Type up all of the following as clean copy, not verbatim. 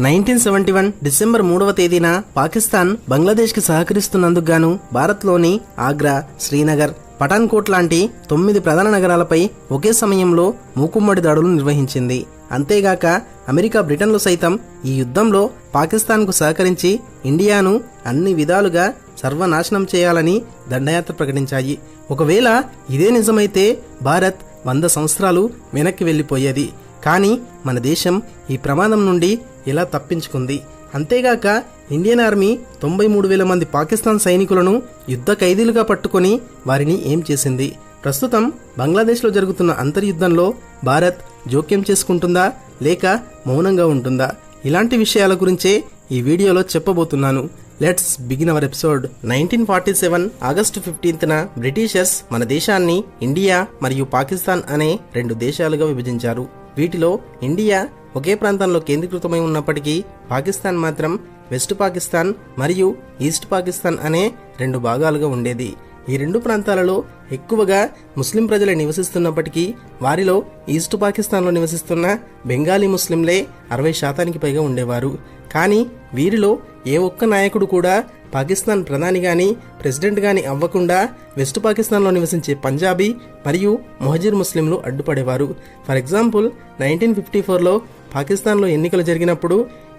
1971 December 3వ తేదీన పాకిస్తాన్ బంగ్లాదేశ్కి సహకరిస్తున్నందుకు గాను భారత్లోని ఆగ్రా, శ్రీనగర్, పఠాన్కోట్ లాంటి 9 ప్రధాన నగరాలపై ఒకే సమయంలో మూకుమ్మడి దాడులు నిర్వహించింది. అంతేగాక అమెరికా, బ్రిటన్లు సైతం ఈ యుద్ధంలో పాకిస్తాన్కు సహకరించి ఇండియాను అన్ని విధాలుగా సర్వనాశనం చేయాలని దండయాత్ర ప్రకటించాయి. ఒకవేళ ఇదే నిజమైతే భారత్ 100 సంవత్సరాలు వెనక్కి వెళ్లిపోయేది. కానీ మన దేశం ఈ ప్రమాదం నుండి ఎలా తప్పించుకుంది? అంతేగాక ఇండియన్ ఆర్మీ 93,000 మంది పాకిస్తాన్ సైనికులను యుద్ధ ఖైదీలుగా పట్టుకొని వారిని ఏం చేసింది? ప్రస్తుతం బంగ్లాదేశ్లో జరుగుతున్న అంతర్యుద్ధంలో భారత్ జోక్యం చేసుకుంటుందా లేక మౌనంగా ఉంటుందా? ఇలాంటి విషయాల గురించే ఈ వీడియోలో చెప్పబోతున్నాను. Let's begin our episode. 1947 August 15న బ్రిటిషర్స్ మన దేశాన్ని ఇండియా మరియు పాకిస్తాన్ అనే 2 దేశాలుగా విభజించారు. వీటిలో ఇండియా ఒకే ప్రాంతంలో కేంద్రీకృతమై ఉన్నప్పటికీ పాకిస్తాన్ మాత్రం వెస్ట్ పాకిస్తాన్ మరియు ఈస్ట్ పాకిస్తాన్ అనే 2 భాగాలుగా ఉండేది. ఈ 2 ప్రాంతాలలో ఎక్కువగా ముస్లిం ప్రజలే నివసిస్తున్నప్పటికీ వారిలో ఈస్ట్ పాకిస్తాన్లో నివసిస్తున్న బెంగాలీ ముస్లింలే 60% పైగా ఉండేవారు. కానీ వీరిలో ఏ ఒక్క నాయకుడు కూడా పాకిస్తాన్ ప్రధాని గాని ప్రెసిడెంట్ గాని అవ్వకుండా వెస్ట్ పాకిస్తాన్లో నివసించే పంజాబీ మరియు మొహజిర్ ముస్లింలు అడ్డుపడేవారు. ఫర్ ఎగ్జాంపుల్ 1954లో పాకిస్తాన్లో ఎన్నికలు జరిగినప్పుడు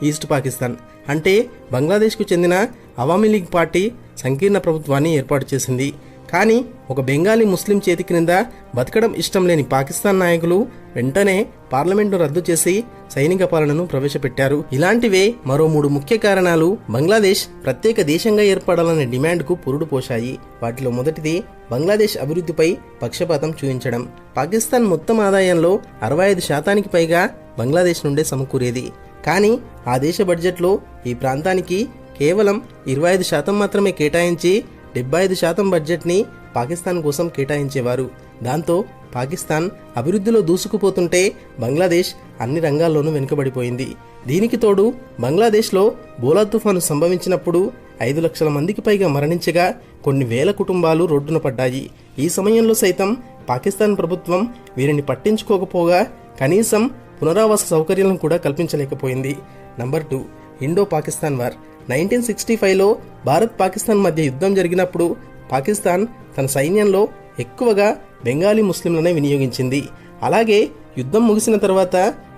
ఈస్ట్ పాకిస్తాన్ అంటే బంగ్లాదేశ్కు చెందిన అవామీ లీగ్ పార్టీ సంకీర్ణ ప్రభుత్వాన్ని ఏర్పాటు చేసింది. కానీ ఒక బెంగాలీ ముస్లిం చేతి క్రింద బతకడం ఇష్టం లేని పాకిస్తాన్ నాయకులు వెంటనే పార్లమెంట్ను రద్దు చేసి సైనిక పాలనను ప్రవేశపెట్టారు. ఇలాంటివే మరో 3 ముఖ్య కారణాలు బంగ్లాదేశ్ ప్రత్యేక దేశంగా ఏర్పడాలనే డిమాండ్కు పురుడు పోశాయి. వాటిలో మొదటిది బంగ్లాదేశ్ అభివృద్ధిపై పక్షపాతం చూపించడం. పాకిస్తాన్ మొత్తం ఆదాయంలో 65% పైగా బంగ్లాదేశ్ నుండే సమకూరేది. కానీ ఆ దేశ బడ్జెట్లో ఈ ప్రాంతానికి కేవలం 25% మాత్రమే కేటాయించి 75% బడ్జెట్ని పాకిస్తాన్ కోసం కేటాయించేవారు. దాంతో పాకిస్తాన్ అభివృద్ధిలో దూసుకుపోతుంటే బంగ్లాదేశ్ అన్ని రంగాల్లోనూ వెనుకబడిపోయింది. దీనికి తోడు బంగ్లాదేశ్లో బోలా తుఫాను సంభవించినప్పుడు 5 లక్షల మందికి పైగా మరణించగా కొన్ని వేల కుటుంబాలు రోడ్డున పడ్డాయి. ఈ సమయంలో సైతం పాకిస్తాన్ ప్రభుత్వం వీరిని పట్టించుకోకపోగా కనీసం పునరావాస సౌకర్యాలను కూడా కల్పించలేకపోయింది. Number 2, Indo Pakistan war. 1965లో భారత్ పాకిస్తాన్ మధ్య యుద్ధం జరిగినప్పుడు పాకిస్తాన్ తన సైన్యంలో ఎక్కువగా బెంగాలీ ముస్లింలనే వినియోగించింది. అలాగే యుద్ధం ముగిసిన తర్వాత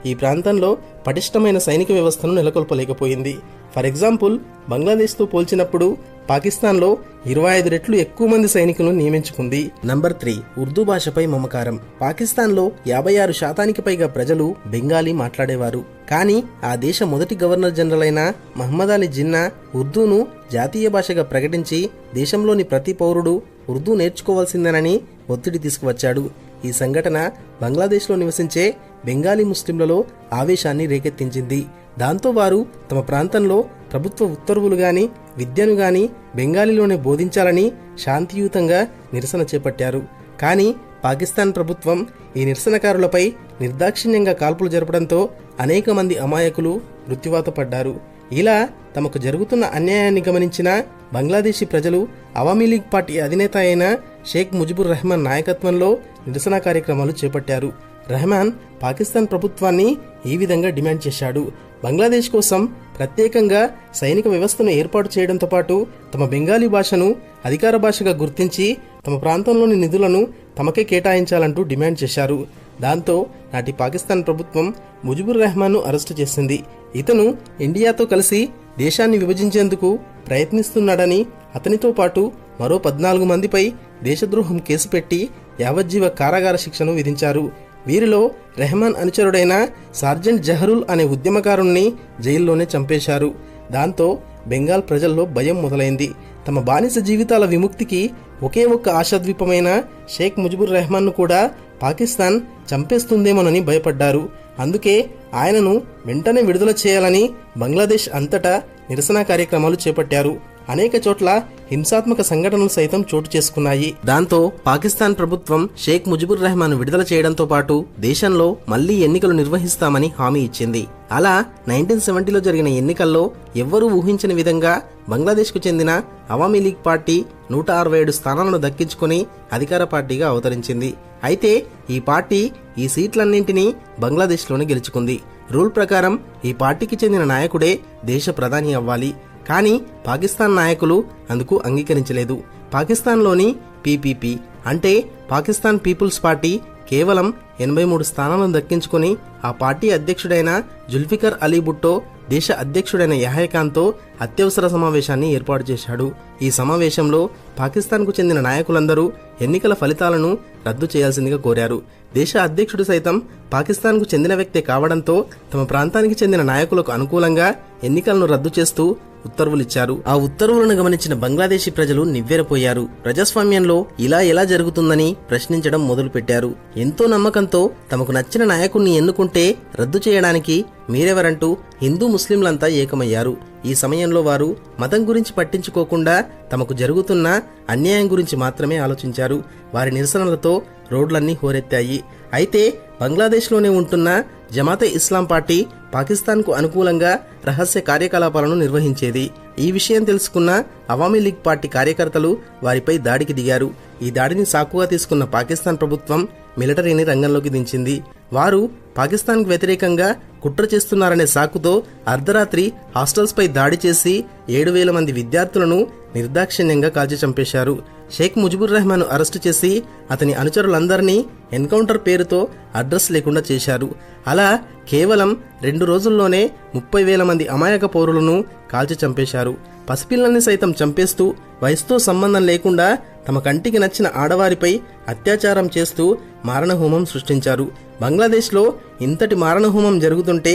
ఈ ప్రాంతంలో పటిష్టమైన సైనిక వ్యవస్థను నెలకొల్పలేకపోయింది. ఫర్ ఎగ్జాంపుల్ బంగ్లాదేశ్తో పోల్చినప్పుడు పాకిస్తాన్లో 25 రెట్లు ఎక్కువ మంది సైనికులను నియమించుకుంది. నంబర్ 3, ఉర్దూ భాషపై మమకారం. పాకిస్తాన్లో 56% పైగా ప్రజలు బెంగాలీ మాట్లాడేవారు. కానీ ఆ దేశ మొదటి గవర్నర్ జనరల్ అయిన మహమ్మద్ అలీ జిన్నా ఉర్దూను జాతీయ భాషగా ప్రకటించి దేశంలోని ప్రతి పౌరుడు ఉర్దూ నేర్చుకోవాల్సిందేనని ఒత్తిడి తీసుకువచ్చాడు. ఈ సంఘటన బంగ్లాదేశ్లో నివసించే బెంగాలీ ముస్లింలలో ఆవేశాన్ని రేకెత్తించింది. దాంతో వారు తమ ప్రాంతంలో ప్రభుత్వ ఉత్తర్వులు గాని విద్యను గాని బెంగాలీలోనే బోధించాలని శాంతియుతంగా నిరసన చేపట్టారు. కానీ పాకిస్తాన్ ప్రభుత్వం ఈ నిరసనకారులపై నిర్దాక్షిణ్యంగా కాల్పులు జరపడంతో అనేక మంది అమాయకులు మృత్యువాత పడ్డారు. ఇలా తమకు జరుగుతున్న అన్యాయాన్ని గమనించిన బంగ్లాదేశీ ప్రజలు అవామీ లీగ్ పార్టీ అధినేత అయిన షేక్ ముజిబుర్ రెహమాన్ నాయకత్వంలో నిరసన కార్యక్రమాలు చేపట్టారు. రెహమాన్ పాకిస్తాన్ ప్రభుత్వాన్ని ఈ విధంగా డిమాండ్ చేశాడు. బంగ్లాదేశ్ కోసం ప్రత్యేకంగా సైనిక వ్యవస్థను ఏర్పాటు చేయడంతో పాటు తమ బెంగాలీ భాషను అధికార భాషగా గుర్తించి తమ ప్రాంతంలోని నిధులను తమకే కేటాయించాలంటూ డిమాండ్ చేశారు. దాంతో నాటి పాకిస్తాన్ ప్రభుత్వం ముజిబుర్ రెహమాన్ను అరెస్టు చేసింది. ఇతను ఇండియాతో కలిసి దేశాన్ని విభజించేందుకు ప్రయత్నిస్తున్నాడని అతనితో పాటు మరో 14 మందిపై దేశద్రోహం కేసు పెట్టి యావజ్జీవ కారాగార శిక్షను విధించారు. వీరిలో రెహమాన్ అనుచరుడైన సార్జెంట్ జహరుల్ అనే ఉద్యమకారుణ్ణి జైల్లోనే చంపేశారు. దాంతో బెంగాల్ ప్రజల్లో భయం మొదలైంది. తమ బానిస జీవితాల విముక్తికి ఒకే ఒక్క ఆశాద్వీపమైన షేక్ ముజిబుర్ రెహమాన్ను కూడా పాకిస్తాన్ చంపేస్తుందేమోనని భయపడ్డారు. అందుకే ఆయనను వెంటనే విడుదల చేయాలని బంగ్లాదేశ్ అంతటా నిరసన కార్యక్రమాలు చేపట్టారు. అనేక చోట్ల హింసాత్మక సంఘటనలు సైతం చోటు చేసుకున్నాయి. దాంతో పాకిస్తాన్ ప్రభుత్వం షేక్ ముజిబుర్ రెహమాన్ విడుదల చేయడంతో పాటు దేశంలో మళ్లీ ఎన్నికలు నిర్వహిస్తామని హామీ ఇచ్చింది. అలా 1970లో జరిగిన ఎన్నికల్లో ఎవ్వరూ ఊహించని విధంగా బంగ్లాదేశ్కు చెందిన అవామీ లీగ్ పార్టీ 167 స్థానాలను దక్కించుకుని అధికార పార్టీగా అవతరించింది. అయితే ఈ పార్టీ ఈ సీట్లన్నింటినీ బంగ్లాదేశ్లోనే గెలుచుకుంది. రూల్ ప్రకారం ఈ పార్టీకి చెందిన నాయకుడే దేశ ప్రధాని అవ్వాలి. కానీ పాకిస్తాన్ నాయకులు అందుకు అంగీకరించలేదు. పాకిస్తాన్లోని పీపీపీ అంటే పాకిస్తాన్ పీపుల్స్ పార్టీ కేవలం 83 స్థానాలను దక్కించుకొని ఆ పార్టీ అధ్యక్షుడైన జుల్ఫికర్ అలీ భుట్టో దేశ అధ్యక్షుడైన యహ్యా ఖాన్తో అత్యవసర సమావేశాన్ని ఏర్పాటు చేశాడు. ఈ సమావేశంలో పాకిస్తాన్కు చెందిన నాయకులందరూ ఎన్నికల ఫలితాలను రద్దు చేయాల్సిందిగా కోరారు. దేశ అధ్యక్షుడు సైతం పాకిస్తాన్కు చెందిన వ్యక్తే కావడంతో తమ ప్రాంతానికి చెందిన నాయకులకు అనుకూలంగా ఎన్నికలను రద్దు చేస్తూ ఉత్తర్వులిచ్చారు. ఆ ఉత్తర్వులను గమనించిన బంగ్లాదేశీ ప్రజలు నివ్వెరపోయారు. ప్రజాస్వామ్యంలో ఇలా ఎలా జరుగుతుందని ప్రశ్నించడం మొదలుపెట్టారు. ఎంతో నమ్మకంతో తమకు నచ్చిన నాయకుణ్ణి ఎన్నుకుంటే రద్దు చేయడానికి మీరెవరంటూ హిందూ ముస్లింలంతా ఏకమయ్యారు. ఈ సమయంలో వారు మతం గురించి పట్టించుకోకుండా తమకు జరుగుతున్న అన్యాయం గురించి మాత్రమే ఆలోచించారు. వారి నిరసనలతో రోడ్లన్నీ హోరెత్తాయి. అయితే బంగ్లాదేశ్లోనే ఉంటున్న జమాతే ఇస్లాం పార్టీ పాకిస్తాన్కు అనుకూలంగా రహస్య కార్యకలాపాలను నిర్వహించేది. ఈ విషయం తెలుసుకున్న అవామీ లీగ్ పార్టీ కార్యకర్తలు వారిపై దాడికి దిగారు. ఈ దాడిని సాకుగా తీసుకున్న పాకిస్తాన్ ప్రభుత్వం మిలిటరీని రంగంలోకి దించింది. వారు పాకిస్తాన్కు వ్యతిరేకంగా కుట్ర చేస్తున్నారనే సాకుతో అర్ధరాత్రి హాస్టల్స్పై దాడి చేసి 7,000 మంది విద్యార్థులను నిర్దాక్షిణ్యంగా కాల్చి చంపేశారు. షేక్ ముజిబుర్ రెహమాన్ అరెస్టు చేసి అతని అనుచరులందరినీ ఎన్కౌంటర్ పేరుతో అడ్రస్ లేకుండా చేశారు. అలా కేవలం 2 రోజుల్లోనే 30,000 మంది అమాయక పౌరులను కాల్చి చంపేశారు. పసిపిల్లల్ని సైతం చంపేస్తూ వయసుతో సంబంధం లేకుండా తమ కంటికి నచ్చిన ఆడవారిపై అత్యాచారం చేస్తూ మారణహోమం సృష్టించారు. బంగ్లాదేశ్లో ఇంతటి మారణహోమం జరుగుతుంటే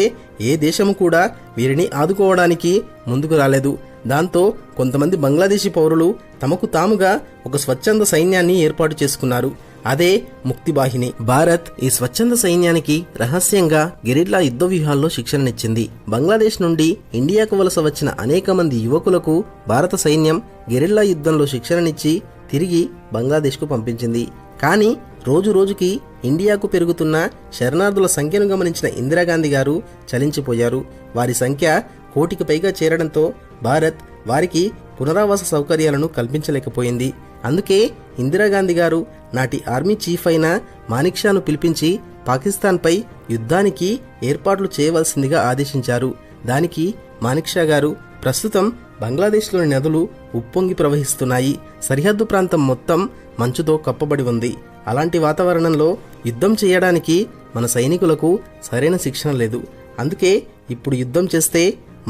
ఏ దేశము కూడా వీరిని ఆదుకోవడానికి ముందుకు రాలేదు. దాంతో కొంతమంది బంగ్లాదేశీ పౌరులు తమకు తాముగా ఒక స్వచ్ఛంద సైన్యాన్ని ఏర్పాటు చేసుకున్నారు. అదే ముక్తి బాహిని. భారత్ ఈ స్వచ్ఛంద సైన్యానికి రహస్యంగా గెరిల్లా యుద్ధ వ్యూహాల్లో శిక్షణనిచ్చింది. బంగ్లాదేశ్ నుండి ఇండియాకు వలస వచ్చిన అనేక మంది యువకులకు భారత సైన్యం గెరిల్లా యుద్ధంలో శిక్షణనిచ్చి తిరిగి బంగ్లాదేశ్కు పంపించింది. కానీ రోజు రోజుకి ఇండియాకు పెరుగుతున్న శరణార్థుల సంఖ్యను గమనించిన ఇందిరాగాంధీ గారు చలించిపోయారు. వారి సంఖ్య 1 కోటికి పైగా చేరడంతో భారత్ వారికి పునరావాస సౌకర్యాలను కల్పించలేకపోయింది. అందుకే ఇందిరాగాంధీ గారు నాటి ఆర్మీ చీఫ్ అయిన మానిక్షాను పిలిపించి పాకిస్తాన్పై యుద్ధానికి ఏర్పాట్లు చేయవలసిందిగా ఆదేశించారు. దానికి మానిక్షా గారు, ప్రస్తుతం బంగ్లాదేశ్లోని నదులు ఉప్పొంగి ప్రవహిస్తున్నాయి, సరిహద్దు ప్రాంతం మొత్తం మంచుతో కప్పబడి ఉంది. అలాంటి వాతావరణంలో యుద్ధం చేయడానికి మన సైనికులకు సరైన శిక్షణ లేదు. అందుకే ఇప్పుడు యుద్ధం చేస్తే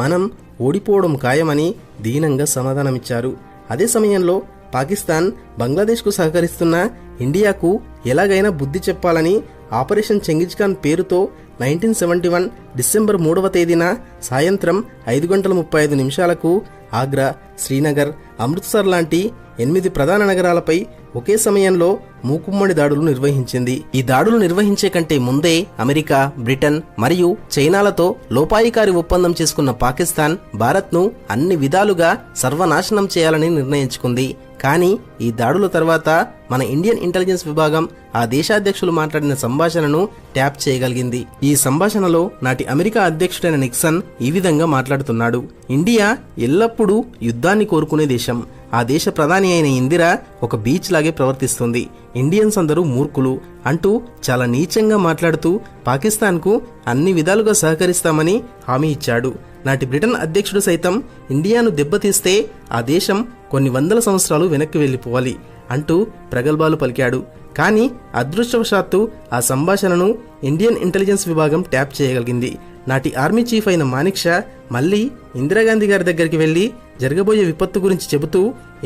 మనం ఓడిపోవడం ఖాయమని దీనంగా సమాధానమిచ్చారు. అదే సమయంలో పాకిస్తాన్ బంగ్లాదేశ్కు సహకరిస్తున్న ఇండియాకు ఎలాగైనా బుద్ధి చెప్పాలని ఆపరేషన్ చెంగిజ్ ఖాన్ పేరుతో 1971 డిసెంబర్ 3వ తేదీన సాయంత్రం 5:35 ఆగ్రా, శ్రీనగర్, అమృత్సర్ లాంటి 8 ప్రధాన నగరాలపై ఒకే సమయంలో మూకుమ్మడి దాడులు నిర్వహించింది. ఈ దాడులు నిర్వహించే కంటే ముందే అమెరికా, బ్రిటన్ మరియు చైనాలతో లోపాయికారి ఒప్పందం చేసుకున్న పాకిస్తాన్ భారత్ను అన్ని విధాలుగా సర్వనాశనం చేయాలని నిర్ణయించుకుంది. కానీ ఈ దాడుల తర్వాత మన ఇండియన్ ఇంటెలిజెన్స్ విభాగం ఆ దేశాధ్యక్షులు మాట్లాడిన సంభాషణను ట్యాప్ చేయగలిగింది. ఈ సంభాషణలో నాటి అమెరికా అధ్యక్షుడైన నిక్సన్ ఈ విధంగా మాట్లాడుతున్నాడు: ఇండియా ఎల్లప్పుడూ యుద్ధాన్ని కోరుకునే దేశం. ఆ దేశ ప్రధాని అయిన ఇందిరా ఒక బీచ్ లాగే ప్రవర్తిస్తుంది. ఇండియన్స్ అందరూ మూర్ఖులు అంటూ చాలా నీచంగా మాట్లాడుతూ పాకిస్తాన్కు అన్ని విధాలుగా సహకరిస్తామని హామీ ఇచ్చాడు. నాటి బ్రిటన్ అధ్యక్షుడు సైతం ఇండియాను దెబ్బతీస్తే ఆ దేశం కొన్ని వందల సంవత్సరాలు వెనక్కి వెళ్లిపోవాలి అంటూ ప్రగల్భాలు పలికాడు. కానీ అదృష్టవశాత్తు ఆ సంభాషణను ఇండియన్ ఇంటెలిజెన్స్ విభాగం ట్యాప్ చేయగలిగింది. నాటి ఆర్మీ చీఫ్ అయిన మానిక్షా మళ్ళీ ఇందిరాగాంధీ గారి దగ్గరికి వెళ్లి జరగబోయే విపత్తు గురించి చెబుతూ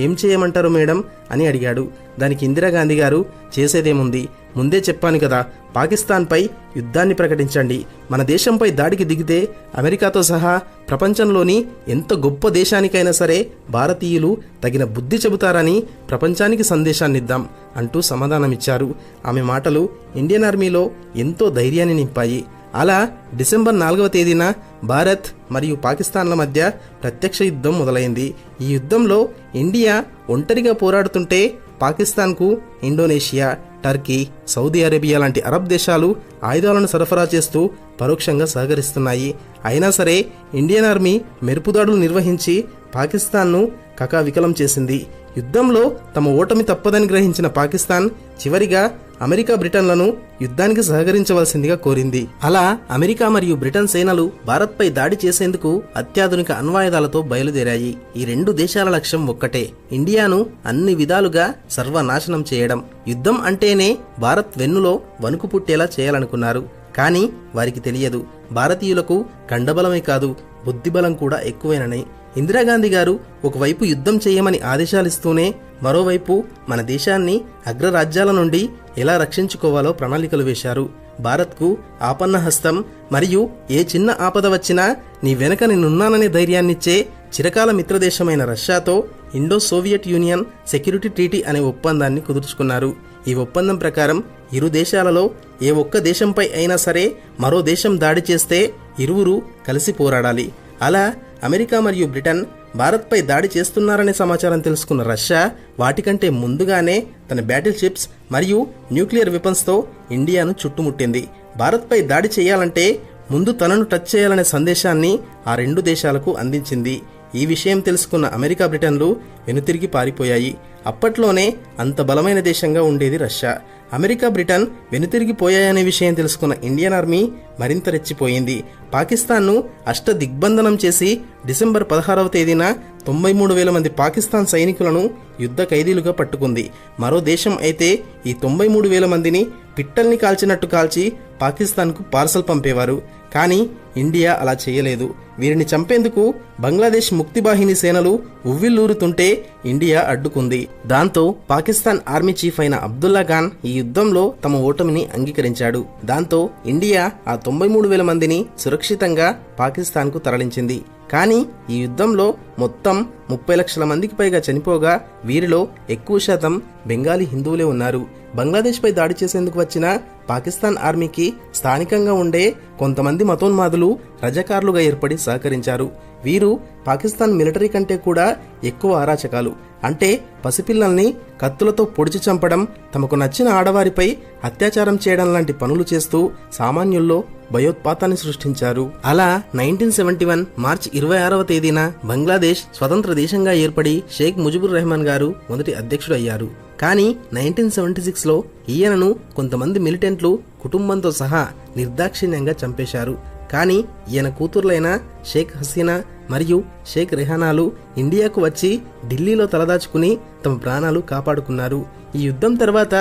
ఏం చేయమంటారు మేడం అని అడిగాడు. దానికి ఇందిరాగాంధీ గారు, చేసేదేముంది, ముందే చెప్పాను కదా, పాకిస్తాన్పై యుద్ధాన్ని ప్రకటించండి. మన దేశంపై దాడికి దిగితే అమెరికాతో సహా ప్రపంచంలోని ఎంత గొప్ప దేశానికైనా సరే భారతీయులు తగిన బుద్ధి చెబుతారని ప్రపంచానికి సందేశాన్నిద్దాం అంటూ సమాధానమిచ్చారు. ఆమె మాటలు ఇండియన్ ఆర్మీలో ఎంతో ధైర్యాన్ని నింపాయి. అలా డిసెంబర్ 4వ తేదీన భారత్ మరియు పాకిస్తాన్ల మధ్య ప్రత్యక్ష యుద్ధం మొదలైంది. ఈ యుద్ధంలో ఇండియా ఒంటరిగా పోరాడుతుంటే పాకిస్తాన్కు ఇండోనేషియా, టర్కీ, సౌదీ అరేబియా లాంటి అరబ్ దేశాలు ఆయుధాలను సరఫరా చేస్తూ పరోక్షంగా సహకరిస్తున్నాయి. అయినా సరే ఇండియన్ ఆర్మీ మెరుపుదాడులు నిర్వహించి పాకిస్తాన్ను కకావికలం చేసింది. యుద్ధంలో తమ ఓటమి తప్పదని గ్రహించిన పాకిస్తాన్ చివరిగా అమెరికా బ్రిటన్లను యుద్ధానికి సహకరించవలసిందిగా కోరింది. అలా అమెరికా మరియు బ్రిటన్ సేనలు భారత్పై దాడి చేసేందుకు అత్యాధునిక అణ్వాయుధాలతో బయలుదేరాయి. ఈ రెండు దేశాల లక్ష్యం ఒక్కటే, ఇండియాను అన్ని విధాలుగా సర్వనాశనం చేయడం. యుద్ధం అంటేనే భారత్ వెన్నులో వణుకు పుట్టేలా చేయాలనుకున్నారు. కానీ వారికి తెలియదు, భారతీయులకు కండబలమే కాదు బుద్ధిబలం కూడా ఎక్కువేనని. ఇందిరాగాంధీ గారు ఒకవైపు యుద్ధం చేయమని ఆదేశాలిస్తూనే మరోవైపు మన దేశాన్ని అగ్రరాజ్యాల నుండి ఎలా రక్షించుకోవాలో ప్రణాళికలు వేశారు. భారత్కు ఆపన్న హస్తం మరియు ఏ చిన్న ఆపద వచ్చినా నీ వెనక నేనున్నాననే ధైర్యాన్నిచ్చే చిరకాల మిత్రదేశమైన రష్యాతో Indo Soviet Union security treaty అనే ఒప్పందాన్ని కుదుర్చుకున్నారు. ఈ ఒప్పందం ప్రకారం ఇరు దేశాలలో ఏ ఒక్క దేశంపై అయినా సరే మరో దేశం దాడి చేస్తే ఇరువురు కలిసి పోరాడాలి. అలా అమెరికా మరియు బ్రిటన్ భారత్పై దాడి చేస్తున్నారనే సమాచారం తెలుసుకున్న రష్యా వాటికంటే ముందుగానే తన బ్యాటిల్ షిప్స్ మరియు న్యూక్లియర్ వెపన్స్తో ఇండియాను చుట్టుముట్టింది. భారత్పై దాడి చేయాలంటే ముందు తనను టచ్ చేయాలనే సందేశాన్ని ఆ రెండు దేశాలకు అందించింది. ఈ విషయం తెలుసుకున్న అమెరికా బ్రిటన్లు వెనుతిరిగి పారిపోయాయి. అప్పట్లోనే అంత బలమైన దేశంగా ఉండేది రష్యా. అమెరికా బ్రిటన్ వెనుతిరిగిపోయాయనే విషయం తెలుసుకున్న ఇండియన్ ఆర్మీ మరింత రెచ్చిపోయింది. పాకిస్తాన్ను అష్టదిగ్బంధనం చేసి డిసెంబర్ 16వ తేదీన 93,000 మంది పాకిస్తాన్ సైనికులను యుద్ధ ఖైదీలుగా పట్టుకుంది. మరో దేశం అయితే ఈ 93,000 మందిని పిట్టల్ని కాల్చినట్టు కాల్చి పాకిస్తాన్కు పార్సల్ పంపేవారు. కానీ ఇండియా అలా చేయలేదు. వీరిని చంపేందుకు బంగ్లాదేశ్ ముక్తిబాహిని సేనలు ఉవ్విల్లూరుతుంటే ఇండియా అడ్డుకుంది. దాంతో పాకిస్తాన్ ఆర్మీ చీఫ్ అయిన అబ్దుల్లా ఖాన్ ఈ యుద్ధంలో తమ ఓటమిని అంగీకరించాడు. దాంతో ఇండియా ఆ 93,000 మందిని సురక్షితంగా పాకిస్తాన్కు తరలించింది. కానీ ఈ యుద్ధంలో మొత్తం 30 లక్షల మందికి పైగా చనిపోగా వీరిలో ఎక్కువ శాతం బెంగాలీ హిందువులే ఉన్నారు. బంగ్లాదేశ్పై దాడి చేసేందుకు వచ్చిన పాకిస్తాన్ ఆర్మీకి స్థానికంగా ఉండే కొంతమంది మతోన్మాదులు రజాకార్లుగా ఏర్పడి సహకరించారు. వీరు పాకిస్తాన్ మిలిటరీ కంటే కూడా ఎక్కువ అరాచకాలు, అంటే పసిపిల్లల్ని కత్తులతో పొడిచి చంపడం, తమకు నచ్చిన ఆడవారిపై అత్యాచారం చేయడం లాంటి పనులు చేస్తూ సామాన్యుల్లో భయోత్పాతాన్ని సృష్టించారు. అలా 1971 మార్చి 26వ తేదీన బంగ్లాదేశ్ స్వతంత్ర దేశంగా ఏర్పడి షేక్ ముజిబుర్ రెహమాన్ గారు మొదటి అధ్యక్షుడు అయ్యారు. కానీ 1976లో ఈయనను కొంతమంది మిలిటెంట్లు కుటుంబంతో సహా నిర్దాక్షిణ్యంగా చంపేశారు. కానీ ఈయన కూతుర్లైన షేక్ హసీనా మరియు షేక్ రెహానాలు ఇండియాకు వచ్చి ఢిల్లీలో తలదాచుకుని తమ ప్రాణాలు కాపాడుకున్నారు. ఈ యుద్ధం తర్వాత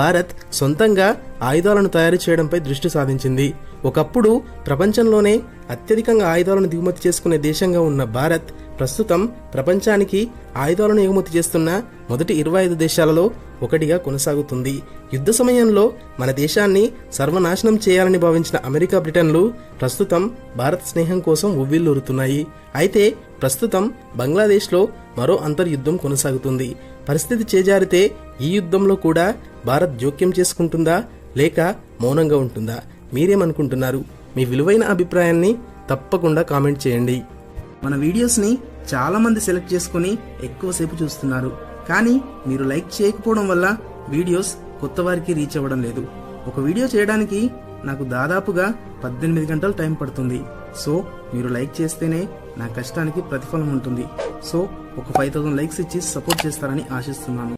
భారత్ సొంతంగా ఆయుధాలను తయారు చేయడంపై దృష్టి సాధించింది. ఒకప్పుడు ప్రపంచంలోనే అత్యధికంగా ఆయుధాలను దిగుమతి చేసుకునే దేశంగా ఉన్న భారత్ ప్రస్తుతం ప్రపంచానికి ఆయుధాలను ఎగుమతి చేస్తున్న మొదటి 25 దేశాలలో ఒకటిగా కొనసాగుతుంది. యుద్ధ సమయంలో మన దేశాన్ని సర్వనాశనం చేయాలని భావించిన అమెరికా బ్రిటన్లు ప్రస్తుతం భారత్ స్నేహం కోసం ఉవ్విల్లూరుతున్నాయి. అయితే ప్రస్తుతం బంగ్లాదేశ్లో మరో అంతర్యుద్ధం కొనసాగుతుంది. పరిస్థితి చేజారితే ఈ యుద్ధంలో కూడా భారత్ జోక్యం చేసుకుంటుందా లేక మౌనంగా ఉంటుందా? మీరేమనుకుంటున్నారు? మీ విలువైన అభిప్రాయాన్ని తప్పకుండా కామెంట్ చేయండి. మన వీడియోస్ని చాలా మంది సెలెక్ట్ చేసుకుని ఎక్కువసేపు చూస్తున్నారు, కానీ మీరు లైక్ చేయకపోవడం వల్ల వీడియోస్ కొత్త వారికి రీచ్ అవ్వడం లేదు. ఒక వీడియో చేయడానికి నాకు దాదాపుగా 18 గంటలు టైం పడుతుంది. సో మీరు లైక్ చేస్తేనే నా కష్టానికి ప్రతిఫలం ఉంటుంది. సో ఒక 5,000 లైక్స్ ఇచ్చి సపోర్ట్ చేస్తారని ఆశిస్తున్నాను.